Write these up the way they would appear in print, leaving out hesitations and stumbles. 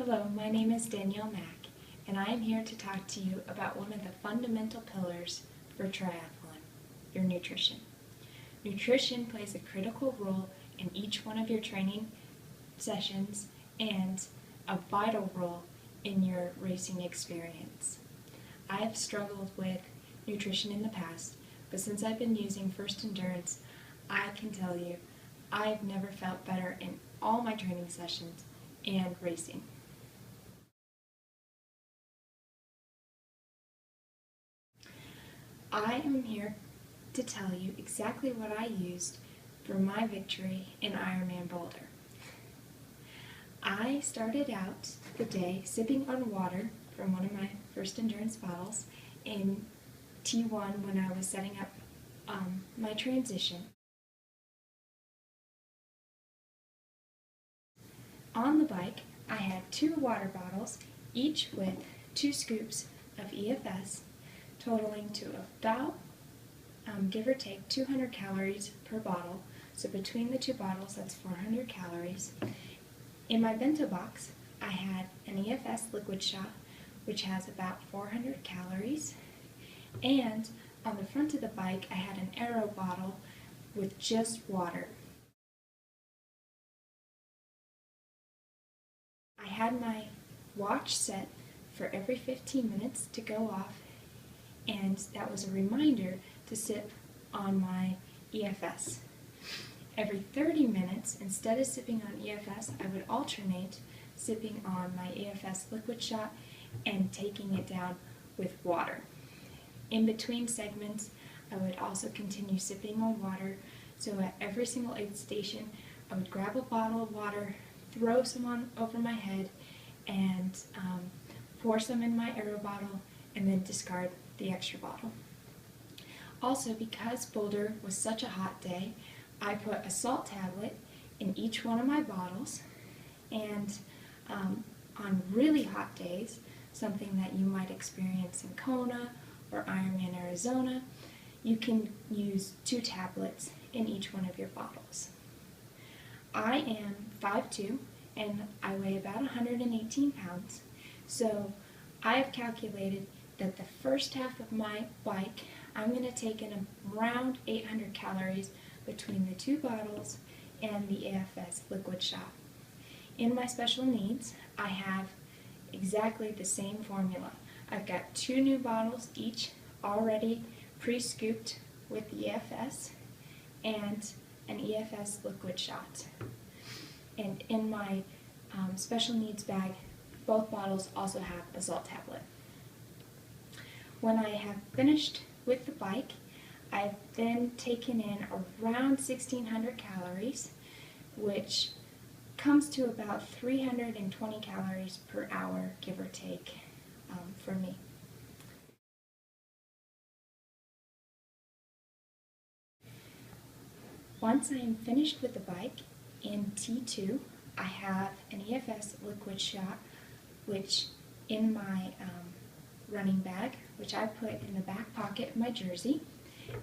Hello, my name is Danielle Mack, and I am here to talk to you about one of the fundamental pillars for triathlon, your nutrition. Nutrition plays a critical role in each one of your training sessions and a vital role in your racing experience. I have struggled with nutrition in the past, but since I've been using First Endurance, I can tell you I've never felt better in all my training sessions and racing. I am here to tell you exactly what I used for my victory in Ironman Boulder. I started out the day sipping on water from one of my First Endurance bottles in T1 when I was setting up my transition. On the bike, I had 2 water bottles, each with 2 scoops of EFS, totaling to about, give or take, 200 calories per bottle. So between the 2 bottles, that's 400 calories. In my bento box, I had an EFS Liquid Shot, which has about 400 calories. And on the front of the bike, I had an Aero bottle with just water. I had my watch set for every 15 minutes to go off, and that was a reminder to sip on my EFS. Every 30 minutes, instead of sipping on EFS, I would alternate sipping on my EFS Liquid Shot and taking it down with water. In between segments, I would also continue sipping on water, so at every single aid station, I would grab a bottle of water, throw some on over my head, and pour some in my Aero bottle, and then discard the extra bottle. Also, because Boulder was such a hot day, I put a salt tablet in each one of my bottles, and on really hot days, something that you might experience in Kona or Ironman Arizona, you can use 2 tablets in each one of your bottles. I am 5'2", and I weigh about 118 pounds, so I have calculated that the first half of my bike, I'm going to take in around 800 calories between the 2 bottles and the EFS Liquid Shot. In my special needs, I have exactly the same formula. I've got 2 new bottles, each already pre-scooped with EFS, and an EFS Liquid Shot. And in my special needs bag, both bottles also have a salt tablet. When I have finished with the bike, I've then taken in around 1,600 calories, which comes to about 320 calories per hour, give or take, for me. Once I am finished with the bike, in T2, I have an EFS Liquid Shot, which in my running bag, which I put in the back pocket of my jersey,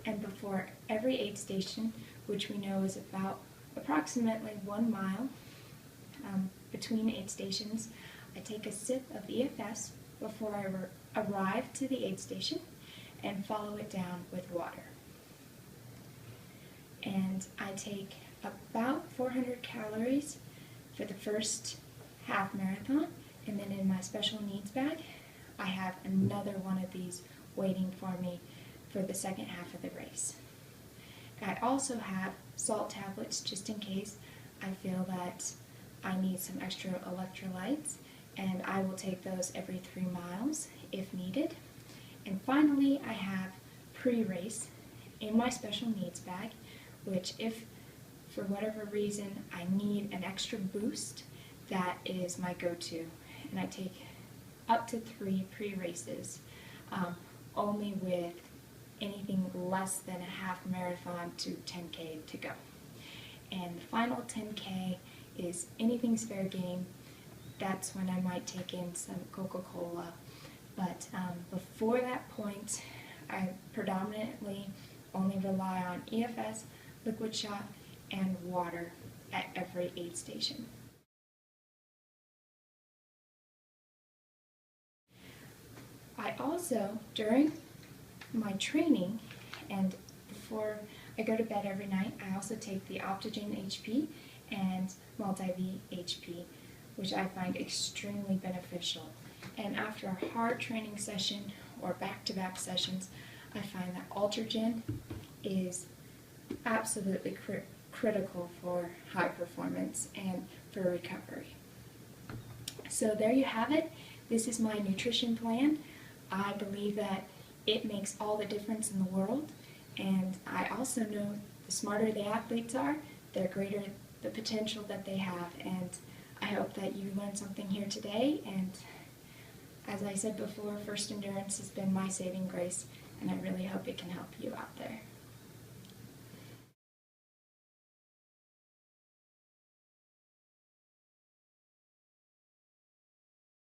and before every aid station, which we know is about approximately 1 mile between aid stations, I take a sip of EFS before I arrive to the aid station and follow it down with water. And I take about 400 calories for the first half marathon, and then in my special needs bag, I have another one of these waiting for me for the second half of the race. I also have salt tablets just in case I feel that I need some extra electrolytes, and I will take those every 3 miles if needed. And finally, I have PreRace in my special needs bag, which if for whatever reason I need an extra boost, that is my go-to. And I take up to 3 PreRaces, only with anything less than a half marathon to 10K to go. And the final 10K is anything's fair game. That's when I might take in some Coca-Cola. But before that point, I predominantly only rely on EFS, Liquid Shot, and water at every aid station. also, during my training and before I go to bed every night, I also take the Optygen HP and Multi-V HP, which I find extremely beneficial. And after a hard training session or back-to-back sessions, I find that Ultragen is absolutely critical for high performance and for recovery. So there you have it. This is my nutrition plan. I believe that it makes all the difference in the world, and I also know the smarter the athletes are, the greater the potential that they have, and I hope that you learned something here today. And as I said before, First Endurance has been my saving grace, and I really hope it can help you out there.